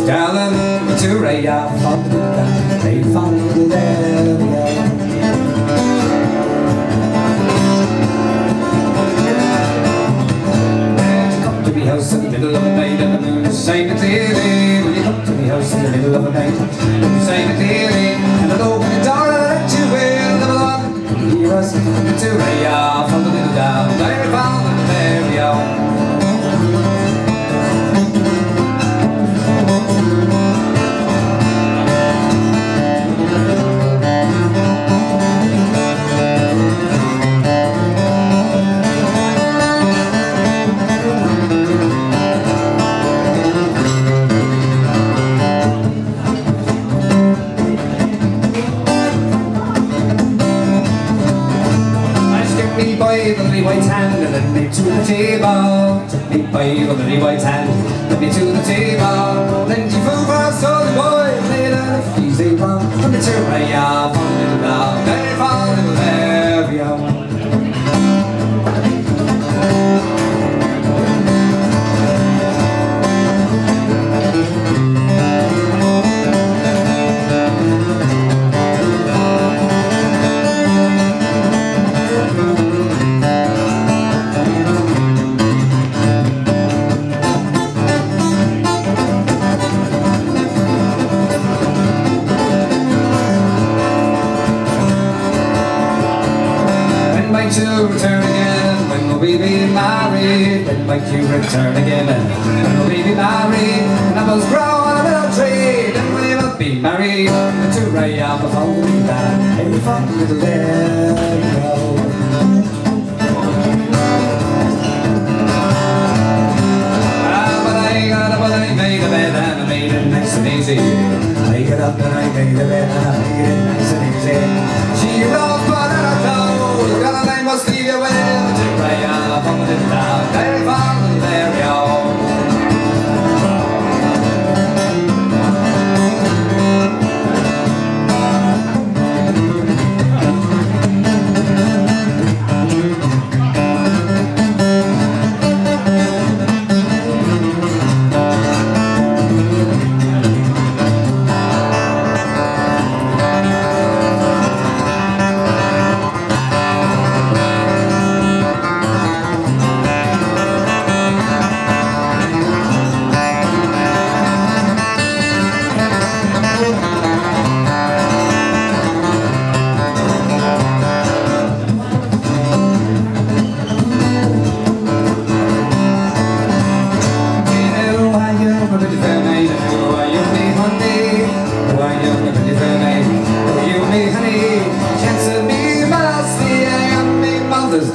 mothers down to Raya, they found there. House in the middle of the night and the moon is shining clearly. When you come to the house in the middle of the night, the moon is shining clearly, and I'll open the door and let you in. Level on, hear us to Raya, from the middle down, there found the very own. By the little white hand and led me to the table. Took me by the little white hand, led me to the table. Then she flew fast, so the boy played a easy one. From the Raya, from the little dog, there found the little area. To return again, when will we be married? When might you return again? When will we be married? And I must grow on a little tree, then we will be married. To Raya, the following that, hey, fun little girl. But I made a bed and I made it nice and easy. I got up and I made a bed and I made it nice and easy. She loves fun and I know, God, I must leave you with to Raya, from the little dog, there found the very own.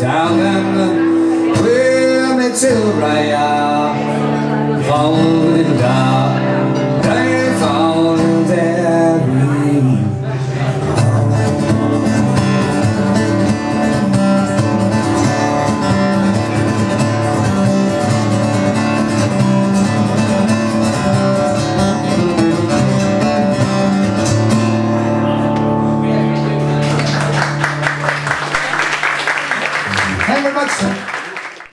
Down and we'll meet till Raya, fall in